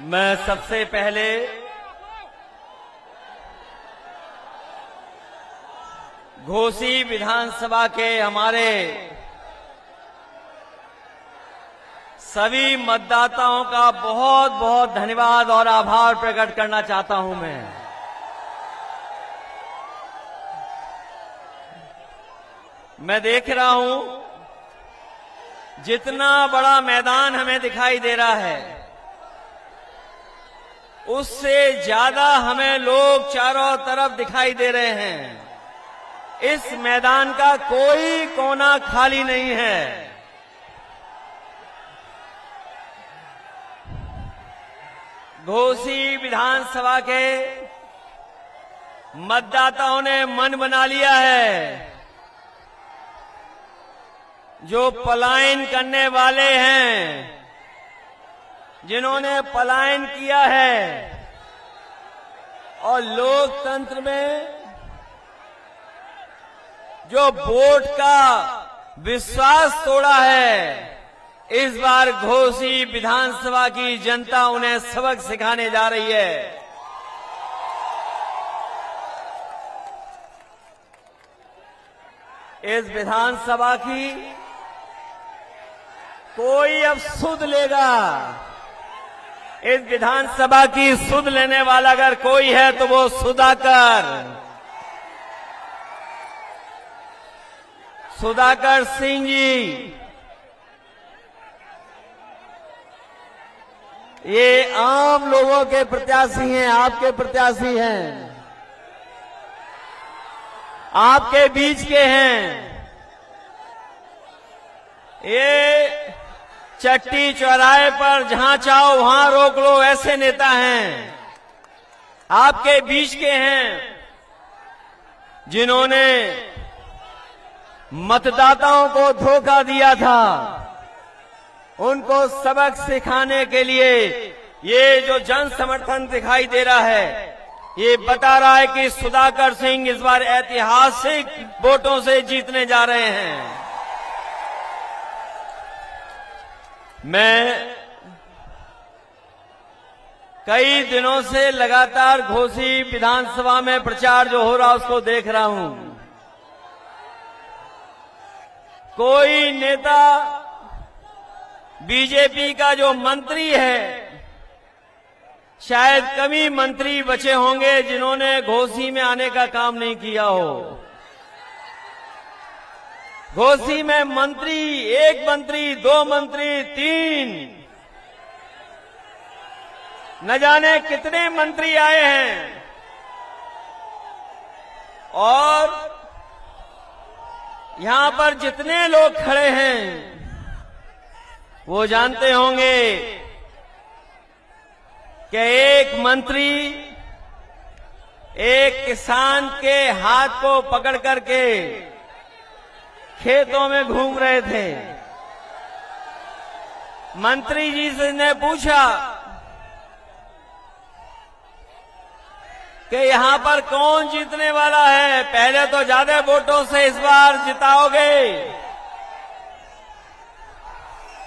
मैं सबसे पहले घोसी विधानसभा के हमारे सभी मतदाताओं का बहुत बहुत धन्यवाद और आभार प्रकट करना चाहता हूं। मैं देख रहा हूं जितना बड़ा मैदान हमें दिखाई दे रहा है, उससे ज्यादा हमें लोग चारों तरफ दिखाई दे रहे हैं। इस मैदान का कोई कोना खाली नहीं है। घोसी विधानसभा के मतदाताओं ने मन बना लिया है। जो पलायन करने वाले हैं, जिन्होंने पलायन किया है और लोकतंत्र में जो वोट का विश्वास तोड़ा है, इस बार घोसी विधानसभा की जनता उन्हें सबक सिखाने जा रही है। इस विधानसभा की कोई अब सुध लेगा। इस विधानसभा की सुध लेने वाला अगर कोई है तो वो सुधाकर सिंह जी। ये आम लोगों के प्रत्याशी हैं, आपके प्रत्याशी हैं, आपके बीच के हैं। ये चट्टी चौराहे पर जहां चाहो वहां रोक लो, ऐसे नेता हैं, आपके बीच के हैं, जिन्होंने मतदाताओं को धोखा दिया था। उनको सबक सिखाने के लिए ये जो जन समर्थन दिखाई दे रहा है, ये बता रहा है कि सुधाकर सिंह इस बार ऐतिहासिक वोटों से जीतने जा रहे हैं। मैं कई दिनों से लगातार घोसी विधानसभा में प्रचार जो हो रहा उसको देख रहा हूं। कोई नेता, बीजेपी का जो मंत्री है, शायद कम ही मंत्री बचे होंगे जिन्होंने घोसी में आने का काम नहीं किया हो। घोसी में मंत्री, एक मंत्री, दो मंत्री, तीन, न जाने कितने मंत्री आए हैं। और यहां पर जितने लोग खड़े हैं वो जानते होंगे कि एक मंत्री एक किसान के हाथ को पकड़ करके खेतों में घूम रहे थे। मंत्री जी से ने पूछा कि यहां पर कौन जीतने वाला है? पहले तो ज्यादा वोटों से इस बार जिताओगे,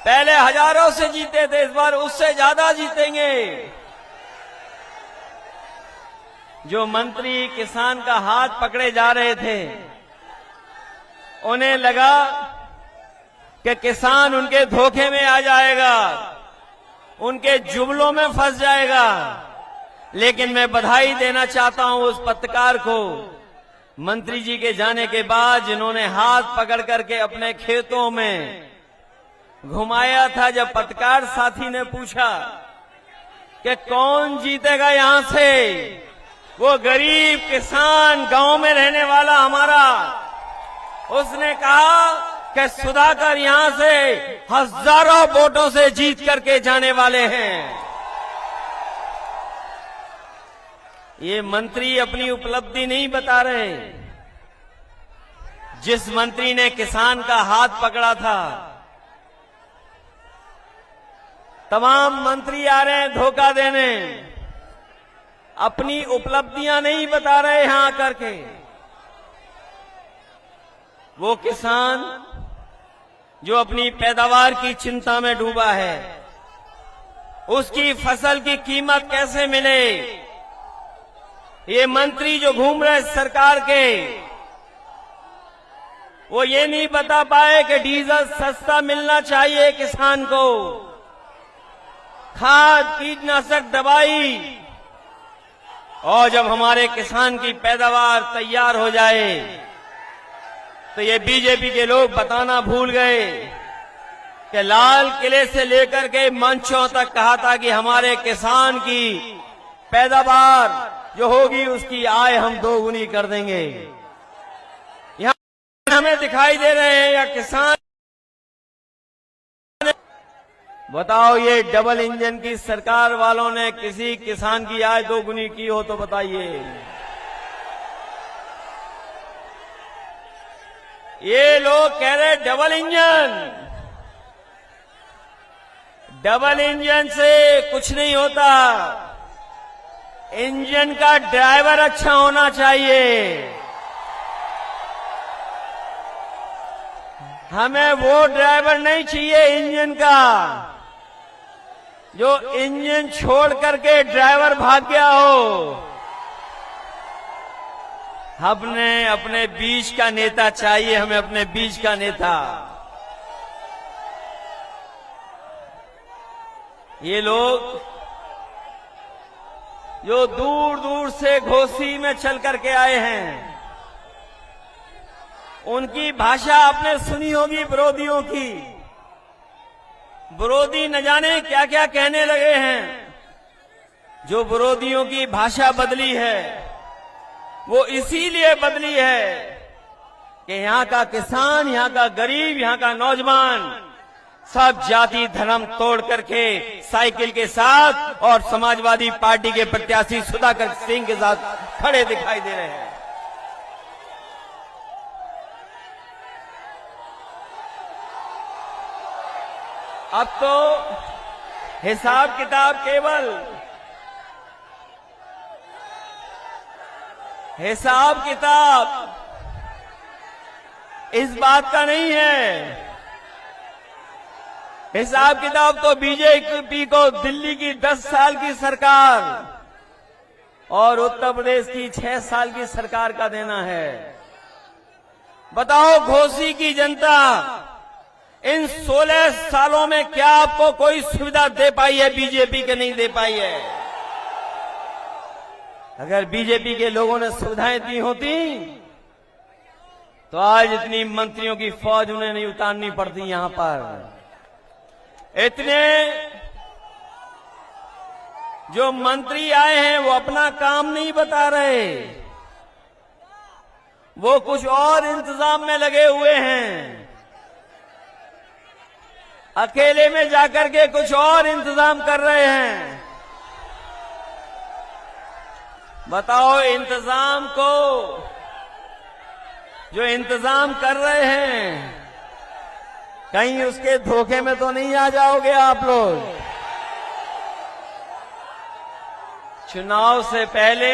पहले हजारों से जीते थे, इस बार उससे ज्यादा जीतेंगे। जो मंत्री किसान का हाथ पकड़े जा रहे थे, उन्हें लगा कि किसान उनके धोखे में आ जाएगा, उनके जुमलों में फंस जाएगा। लेकिन मैं बधाई देना चाहता हूं उस पत्रकार को, मंत्री जी के जाने के बाद, जिन्होंने हाथ पकड़ करके अपने खेतों में घुमाया था। जब पत्रकार साथी ने पूछा कि कौन जीतेगा यहां से, वो गरीब किसान गांव में रहने वाला हमारा, उसने कहा कि सुधाकर यहां से हजारों वोटों से जीत करके जाने वाले हैं। ये मंत्री अपनी उपलब्धि नहीं बता रहे। जिस मंत्री ने किसान का हाथ पकड़ा था, तमाम मंत्री आ रहे हैं धोखा देने, अपनी उपलब्धियां नहीं बता रहे यहां आकर के। वो किसान जो अपनी पैदावार की चिंता में डूबा है, उसकी फसल की कीमत कैसे मिले। ये मंत्री जो घूम रहे सरकार के, वो ये नहीं बता पाए कि डीजल सस्ता मिलना चाहिए किसान को, खाद कीटनाशक दवाई, और जब हमारे किसान की पैदावार तैयार हो जाए तो ये बीजेपी के लोग बताना भूल गए कि लाल किले से लेकर के मंचों तक कहा था कि हमारे किसान की पैदावार जो होगी उसकी आय हम दोगुनी कर देंगे। यहां हमें दिखाई दे रहे हैं या किसान, बताओ ये डबल इंजन की सरकार वालों ने किसी किसान की आय दोगुनी की हो तो बताइए। ये लोग कह रहे डबल इंजन से कुछ नहीं होता, इंजन का ड्राइवर अच्छा होना चाहिए। हमें वो ड्राइवर नहीं चाहिए इंजन का जो इंजन छोड़ करके ड्राइवर भाग गया हो। हमने अपने बीच का नेता चाहिए, हमें अपने बीच का नेता। ये लोग जो दूर दूर से घोसी में चल करके आए हैं, उनकी भाषा आपने सुनी होगी विरोधियों की। विरोधी न जाने क्या क्या कहने लगे हैं। जो विरोधियों की भाषा बदली है वो इसीलिए बदली है कि यहां का किसान, यहां का गरीब, यहां का नौजवान सब जाति धर्म तोड़ करके साइकिल के साथ और समाजवादी पार्टी के प्रत्याशी सुधाकर सिंह के साथ खड़े दिखाई दे रहे हैं। अब तो हिसाब किताब इस बात का नहीं है। हिसाब किताब तो बीजेपी को दिल्ली की 10 साल की सरकार और उत्तर प्रदेश की 6 साल की सरकार का देना है। बताओ घोसी की जनता इन 16 सालों में क्या आपको कोई सुविधा दे पाई है? बीजेपी के नहीं दे पाई है। अगर बीजेपी के लोगों ने सुविधाएं दी होती तो आज इतनी मंत्रियों की फौज उन्हें नहीं उतारनी पड़ती। यहां पर इतने जो मंत्री आए हैं वो अपना काम नहीं बता रहे, वो कुछ और इंतजाम में लगे हुए हैं। अकेले में जाकर के कुछ और इंतजाम कर रहे हैं। बताओ इंतजाम को जो इंतजाम कर रहे हैं कहीं उसके धोखे में तो नहीं आ जाओगे आप लोग? चुनाव से पहले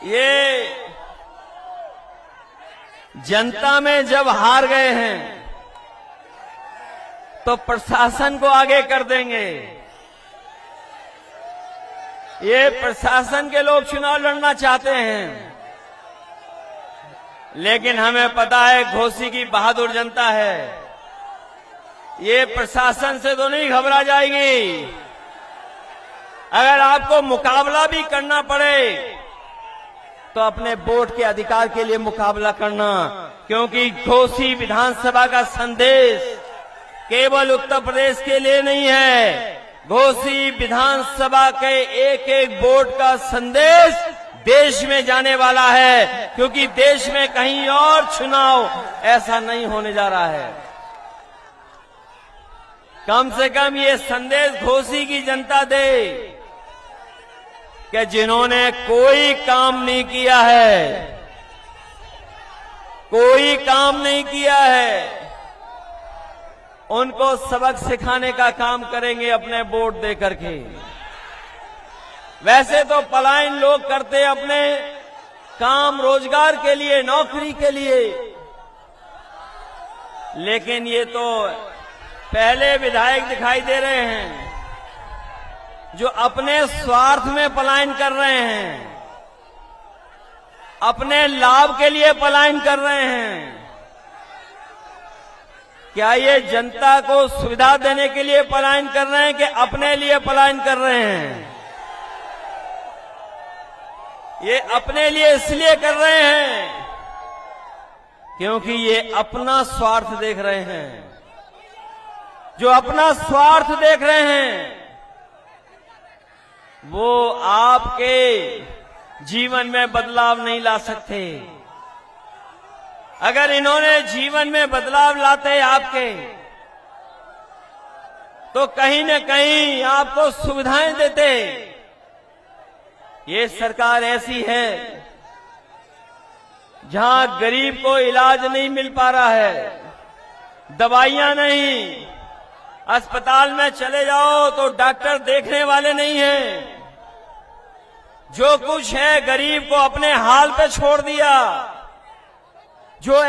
ये जनता में जब हार गए हैं तो प्रशासन को आगे कर देंगे। ये प्रशासन के लोग चुनाव लड़ना चाहते हैं, लेकिन हमें पता है घोसी की बहादुर जनता है, ये प्रशासन से तो नहीं घबरा जाएगी। अगर आपको मुकाबला भी करना पड़े तो अपने वोट के अधिकार के लिए मुकाबला करना, क्योंकि घोसी विधानसभा का संदेश केवल उत्तर प्रदेश के लिए नहीं है। घोसी विधानसभा के एक एक वोट का संदेश देश में जाने वाला है, क्योंकि देश में कहीं और चुनाव ऐसा नहीं होने जा रहा है। कम से कम ये संदेश घोसी की जनता दे कि जिन्होंने कोई काम नहीं किया है, कोई काम नहीं किया है, उनको सबक सिखाने का काम करेंगे अपने वोट दे करके। वैसे तो पलायन लोग करते अपने काम रोजगार के लिए, नौकरी के लिए, लेकिन ये तो पहले विधायक दिखाई दे रहे हैं जो अपने स्वार्थ में पलायन कर रहे हैं, अपने लाभ के लिए पलायन कर रहे हैं। क्या ये जनता को सुविधा देने के लिए पलायन कर रहे हैं कि अपने लिए पलायन कर रहे हैं? ये अपने लिए इसलिए कर रहे हैं क्योंकि ये अपना स्वार्थ देख रहे हैं। जो अपना स्वार्थ देख रहे हैं वो आपके जीवन में बदलाव नहीं ला सकते। अगर इन्होंने जीवन में बदलाव लाते आपके, तो कहीं न कहीं आपको सुविधाएं देते। ये सरकार ऐसी है जहां गरीब को इलाज नहीं मिल पा रहा है, दवाइयां नहीं, अस्पताल में चले जाओ तो डॉक्टर देखने वाले नहीं हैं। जो कुछ है गरीब को अपने हाल पे छोड़ दिया। जो